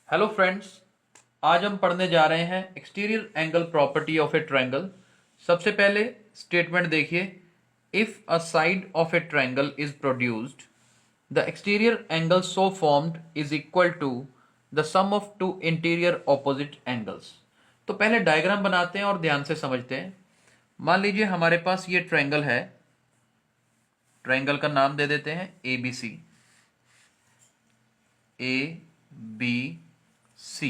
Hello friends, आज हम पढ़ने जा रहे हैं exterior angle property of a triangle. सबसे पहले स्टेटमेंट देखिए। If a side of a triangle is produced, the exterior angle so formed is equal to the sum of two interior opposite angles. तो पहले डायग्राम बनाते हैं और ध्यान से समझते हैं। मान लीजिए हमारे पास ये ट्रायंगल है। ट्रायंगल का नाम दे देते हैं A B C. A B C.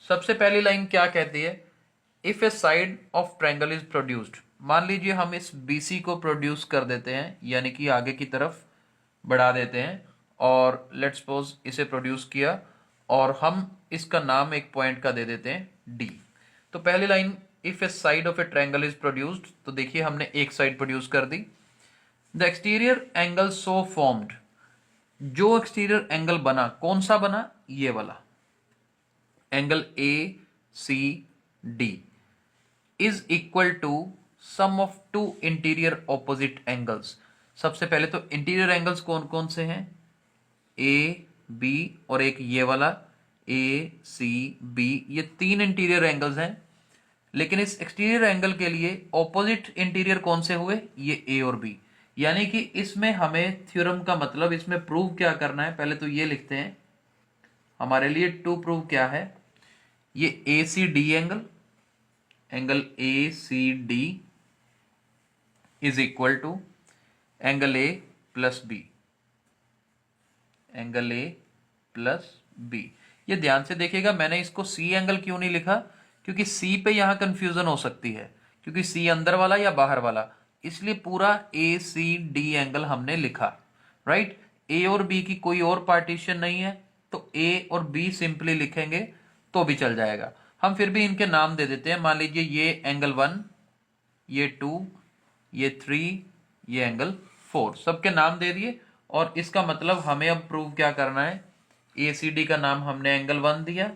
सबसे पहली लाइन क्या कहती है? If a side of triangle is produced. मान लीजिए हम इस BC को प्रोड्यूस कर देते हैं, यानी कि आगे की तरफ बढ़ा देते हैं, और लेट्स सपोज इसे प्रोड्यूस किया और हम इसका नाम एक पॉइंट का दे देते हैं D। तो पहली line, if a side of a triangle is produced, तो देखिए हमने एक साइड प्रोड्यूस कर दी। The exterior angle so formed, जो एक्सटीरियर एंगल बना कौन सा बना? ये वाला angle A C D is equal to sum of two interior opposite angles. सबसे पहले तो इंटीरियर एंगल्स कौन कौन से हैं? ए बी और एक ये वाला ए सी बी। ये तीन इंटीरियर एंगल्स हैं, लेकिन इस एक्सटीरियर एंगल के लिए ऑपोजिट इंटीरियर कौन से हुए? ये ए और बी। यानी कि इसमें हमें थ्योरम का मतलब इसमें प्रूव क्या करना है, पहले तो ये लिखते हैं। हमारे लिए टू प्रूव क्या है? ये A C D angle, angle A C D is equal to angle A plus B. Angle A plus B. ये ध्यान से देखिएगा, मैंने इसको सी एंगल क्यों नहीं लिखा? क्योंकि सी पे यहां कंफ्यूजन हो सकती है, क्योंकि सी अंदर वाला या बाहर वाला, इसलिए पूरा ए सी डी एंगल हमने लिखा। राइट? ए और बी की कोई और पार्टीशन नहीं है, तो ए और बी सिंपली लिखेंगे तो भी चल जाएगा। हम फिर भी इनके नाम दे देते हैं। मान लीजिए ये एंगल 1, ये 2, ये 3, ये एंगल 4, सबके नाम दे दिए। और इसका मतलब हमें अब प्रूव क्या करना है? ए सी डी का नाम हमने एंगल 1 दिया,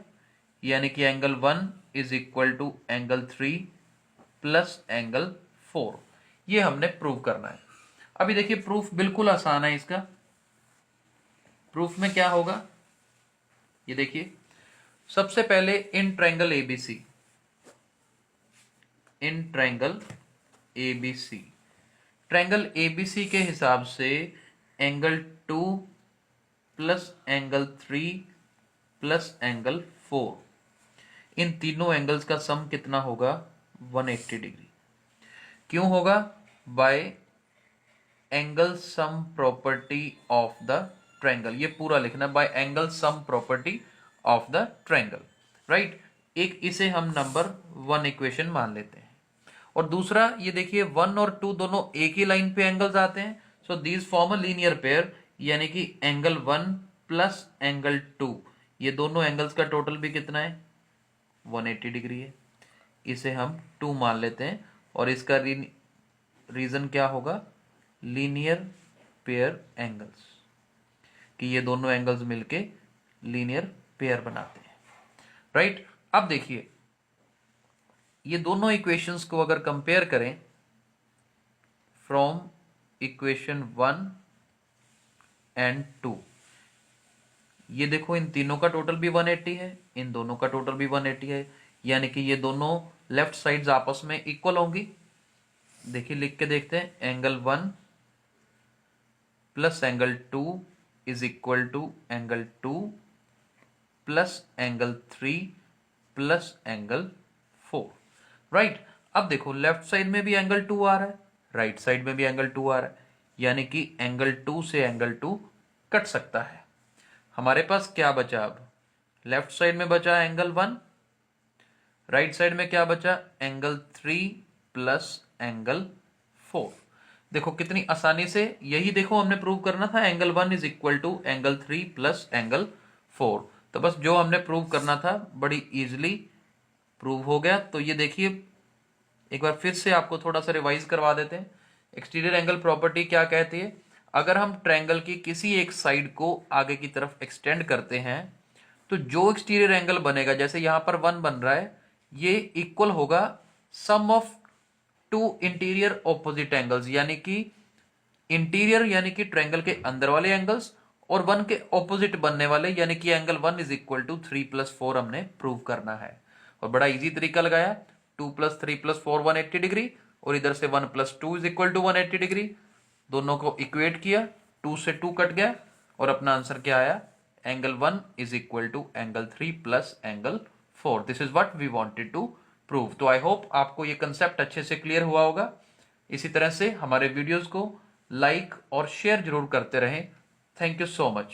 यानी कि angle 1 is equal to angle 3 plus angle 4। ये हमने प्रूव करना है। अभी देखिए प्रूफ बिल्कुल आसान है इसका। प्रूफ में क्या होगा ये देखिए। सबसे पहले in triangle ABC, in triangle ABC, triangle ABC के हिसाब से angle 2 plus angle 3 plus angle 4, इन तीनों एंगल्स का सम कितना होगा? 180 डिग्री। क्यों होगा? Bye angle sum property of the triangle. ये पूरा लिखना, bye angle sum property of the triangle. Right? एक इसे हम नंबर 1 इक्वेशन मान लेते हैं। और दूसरा ये देखिए 1 और 2 दोनों एक ही लाइन पे एंगल्स आते हैं, so these form a linear pair, यानी कि एंगल 1 प्लस एंगल 2, ये दोनों एंगल्स का टोटल भी कितना है? 180 डिग्री है। इसे हम 2 मान लेते हैं, और इसका रीजन क्या होगा? लीनियर पेयर एंगल्स, कि ये दोनों एंगल्स मिलके लीनियर पेयर बनाते हैं। राइट? अब देखिए ये दोनों इक्वेशंस को अगर कंपेयर करें फ्रॉम इक्वेशन 1 एंड 2, ये देखो इन तीनों का टोटल भी 180 है, इन दोनों का टोटल भी 180 है, यानी कि ये दोनों लेफ्ट साइड्स आपस में इक्वल होंगी। देखिए लिख के देखते हैं, angle 1 plus angle 2 is equal to angle 2 plus angle 3 plus angle 4। Right? अब देखो लेफ्ट साइड में भी एंगल 2 आ रहा है, राइट साइड में भी एंगल 2 आ रहा है, यानी कि एंगल 2 से एंगल 2 कट सकता है। हमारे पास क्या बचा? अब लेफ्ट साइड में बचा एंगल 1, राइट साइड में क्या बचा? Angle 3 plus angle 4। देखो कितनी आसानी से, यही देखो हमने प्रूव करना था, angle 1 is equal to angle 3 plus angle 4। तो बस जो हमने प्रूव करना था बड़ी इजीली प्रूव हो गया। तो ये देखिए एक बार फिर से आपको थोड़ा सा रिवाइज करवा देते हैं। एक्सटीरियर एंगल प्रॉपर्टी क्या कहती है? अगर हम ट्रायंगल की किसी एक साइड को आगे की तरफ एक्सटेंड करते हैं, तो जो एक्सटीरियर एंगल बनेगा, जैसे यहां पर 1 बन रहा है, ये इक्वल होगा sum of two interior opposite angles, यानी कि इंटीरियर यानी कि ट्रायंगल के अंदर वाले एंगल्स, और 1 के ऑपोजिट बनने वाले, यानी कि एंगल 1 इज इक्वल टू 3 + 4 हमने प्रूव करना है। और बड़ा इजी तरीका लगाया, 2 + 3 + 4 180 डिग्री, और इधर से 1 + 2 इज इक्वल टू 180 डिग्री। दोनों को इक्वेट किया, 2 से 2 कट गया, और अपना आंसर क्या आया, angle 1 is equal to angle 3 plus angle 4। This is what we wanted to prove. तो आई होप आपको ये कंसेप्ट अच्छे से क्लियर हुआ होगा। इसी तरह से हमारे वीडियोस को लाइक और शेयर जरूर करते रहें। Thank you so much.